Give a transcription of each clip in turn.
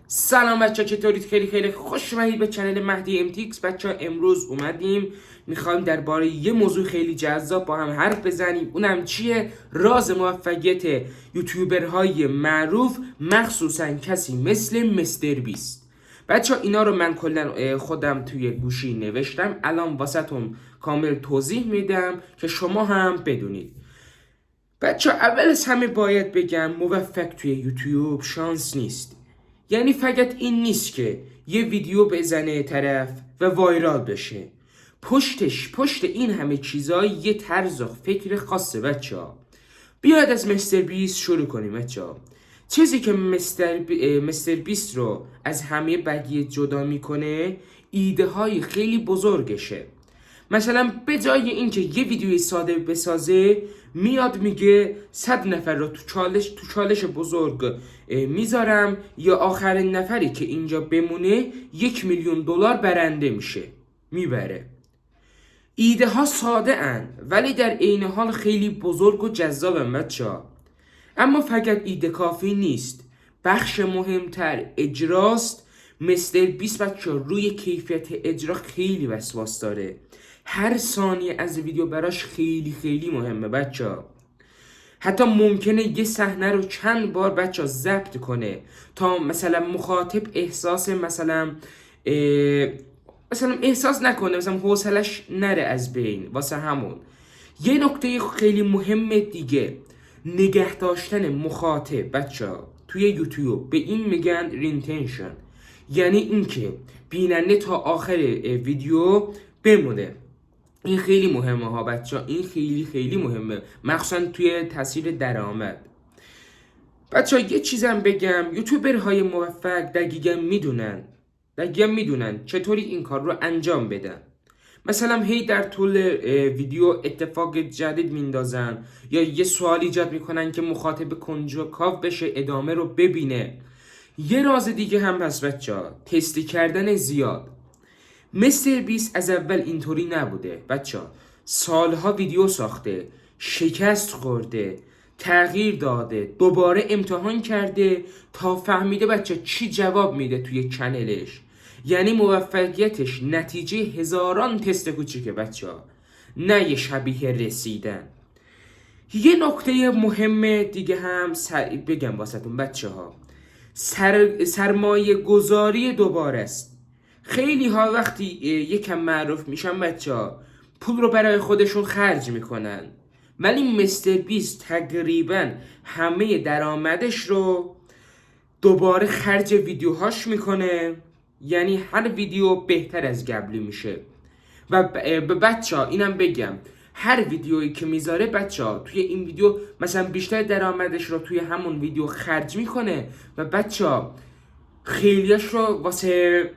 سلام بچه ها، چطورید؟ خیلی خوش اومدید به چنل مهدی امتیکس. بچه ها امروز اومدیم میخوایم درباره یه موضوع خیلی جذاب با هم حرف بزنیم. اونم چیه؟ راز موفقیت یوتیوبرهای معروف، مخصوصا کسی مثل مستر بیست. بچه ها اینا رو من کلا خودم توی گوشی نوشتم، الان واسهتون کامل توضیح میدم که شما هم بدونید. بچه اول از همه باید بگم موفق توی یوتیوب شانس نیست. یعنی فقط این نیست که یه ویدیو بزنه طرف و وایرال بشه. پشت این همه چیزا یه طرز و فکر خاصه بچه ها. بیاید از مستر بیست شروع کنیم بچه ها. چیزی که مستر بیست رو از همه بقیه جدا میکنه ایده های خیلی بزرگشه. مثلا به جای اینکه یه ویدیوی ساده بسازه، میاد میگه 100 نفر رو تو چالش بزرگ میذارم، یا آخرین نفری که اینجا بمونه 1,000,000 دلار برنده میشه، میبره. ایده ها ساده ان ولی در عین حال خیلی بزرگ و جذابن بچه ها. اما فقط ایده کافی نیست، بخش مهمتر اجراست. مستر بیست بچه روی کیفیت اجرا خیلی وسواس داره. هر ثانیه از ویدیو براش خیلی مهمه بچه ها. حتی ممکنه یه صحنه رو چند بار بچه ها ضبط کنه تا مثلا مخاطب احساس مثلا احساس نکنه، مثلا حوصلش نره از بین. واسه همون یه نکته خیلی مهم دیگه، نگه داشتن مخاطب بچه ها توی یوتیوب. به این میگن رینتنشن، یعنی اینکه بیننده تا آخر ویدیو بمونه. این خیلی مهمه ها بچه ها، این خیلی مهمه، مخصوصا توی تاثیر درآمد. بچه ها یه چیزم بگم، یوتیوبرهای موفق دقیقا میدونن چطوری این کار رو انجام بدن. مثلا هی در طول ویدیو اتفاق جدید میندازن یا یه سوال ایجاد میکنن که مخاطب کنجکاو بشه ادامه رو ببینه. یه راز دیگه هم هست بچه ها، تستی کردن زیاد. مستر بیست از اول اینطوری نبوده بچه ها. سالها ویدیو ساخته، شکست خورده، تغییر داده، دوباره امتحان کرده تا فهمیده بچه چی جواب میده توی چنلش. یعنی موفقیتش نتیجه هزاران تست کوچیکه بچه ها، نه یه شبیه رسیدن. یه نکته مهم دیگه هم بگم واسهتون بچه ها، سرمایه گذاری دوباره است. خیلی ها وقتی یکم معروف میشن بچه ها پول رو برای خودشون خرج میکنن، ولی مستر بیست تقریبا همه درآمدش رو دوباره خرج ویدیوهاش میکنه. یعنی هر ویدیو بهتر از قبلی میشه. و به بچه ها اینم بگم، هر ویدیویی که میذاره بچه ها توی این ویدیو مثلا بیشتر درآمدش رو توی همون ویدیو خرج میکنه. و بچه ها خیلیاش رو واسه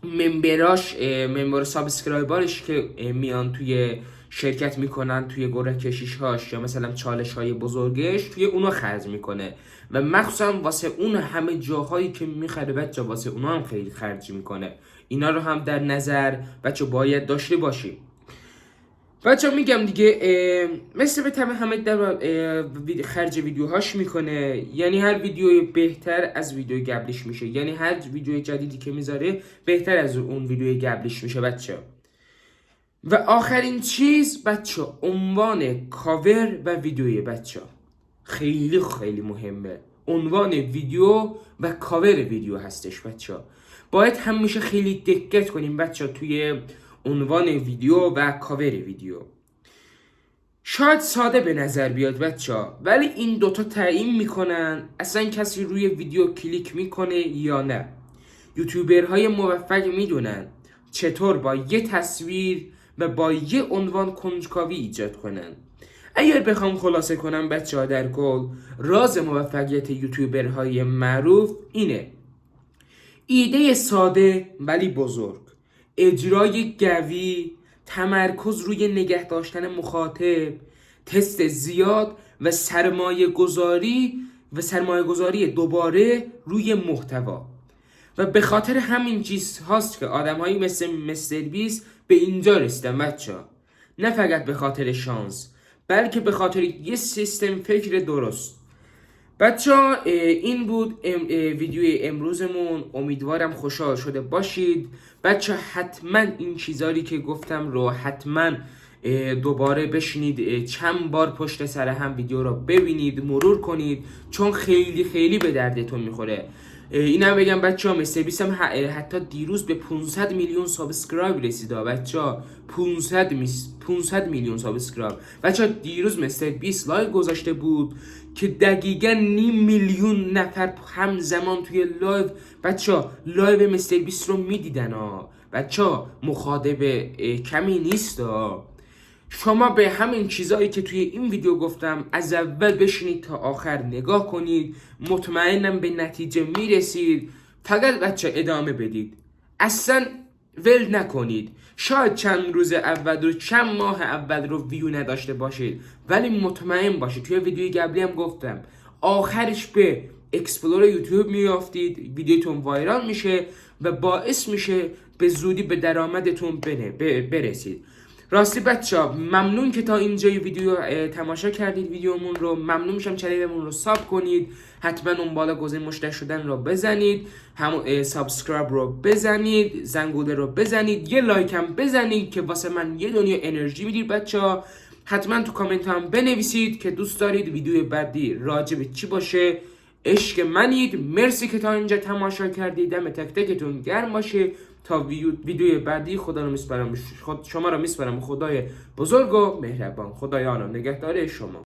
ممبر سابسکرایبرش که میان توی شرکت میکنن توی گره کشیش هاش یا مثلا چالش های بزرگش، توی اونا خرج میکنه. و مخصوصا واسه اون همه جاهایی که میخره بچه واسه اونا هم خیلی خرج میکنه. اینا رو هم در نظر بچه باید داشته باشیم. بچه میگم دیگه، مثل به تمام همه در خرج ویدیوهاش میکنه. یعنی هر ویدیوی بهتر از ویدیو قبلیش میشه، یعنی هر ویدیو جدیدی که میذاره بهتر از اون ویدیو قبلیش میشه بچه. و آخرین چیز بچه، عنوان کاور و ویدیوی بچه خیلی مهمه. عنوان ویدیو و کاور ویدیو هستش بچه. باید همیشه خیلی دقت کنیم بچه توی عنوان ویدیو و کاور ویدیو. شاید ساده به نظر بیاد بچه ها، ولی این دوتا تعیین میکنن اصلا کسی روی ویدیو کلیک میکنه یا نه. یوتیوبرهای موفق میدونن چطور با یه تصویر و با یه عنوان کنجکاوی ایجاد کنن. اگر بخوام خلاصه کنم بچه ها، در کل راز موفقیت یوتیوبرهای معروف اینه: ایده ساده ولی بزرگ، اجرای قوی، تمرکز روی نگه داشتن مخاطب، تست زیاد و سرمایه گذاری دوباره روی محتوا. و به خاطر همین چیز هاست که آدم هایی مثل مستر بیست به اینجا رسیدن بچه ها. نه فقط به خاطر شانس، بلکه به خاطر یه سیستم فکر درست. بچه‌ها این بود ویدیوی امروزمون. امیدوارم خوشحال شده باشید. بچه حتما این چیزایی که گفتم رو حتما دوباره بشینید، چند بار پشت سر هم ویدیو رو ببینید، مرور کنید، چون خیلی خیلی به دردتون میخوره. اینم بگم بچه ها، مستر بیست هم حتی دیروز به 500 میلیون سابسکرایب رسید. بچه ها 500 میلیون سابسکرایب. بچه ها دیروز مستر بیست لایو گذاشته بود که دقیقا 500,000 نفر همزمان توی لایو بچه ها لایو مستر بیست رو میدیدن. بچه ها مخاطب کمی نیست. شما به همین چیزایی که توی این ویدیو گفتم از اول بشینید تا آخر نگاه کنید، مطمئنم به نتیجه میرسید. فقط بچه ادامه بدید، اصلا ول نکنید. شاید چند روز اول رو، چند ماه اول رو ویو نداشته باشید، ولی مطمئن باشید توی ویدیوی قبلی هم گفتم آخرش به اکسپلور یوتیوب میافتید، ویدیوتون وایرال میشه و باعث میشه به زودی به درآمدتون برسید. راستی بچه‌ها ممنون که تا اینجای ویدیو تماشا کردید ویدیومون رو. ممنون میشم چنلمون رو ساب کنید، حتما اون بالا گوشه مشترک شدن رو بزنید، هم سابسکرایب رو بزنید، زنگوله رو بزنید، یه لایک هم بزنید که واسه من یه دنیا انرژی میدید. بچه‌ها حتما تو کامنت هم بنویسید که دوست دارید ویدیو بعدی راجع به چی باشه. عشق منید. مرسی که تا اینجا تماشا کردید. دم تک تکتون گرم باشه. تا ویدیو بعدی شما رو میسپارم خدای بزرگ و مهربان. خدایانا نگهدار شما.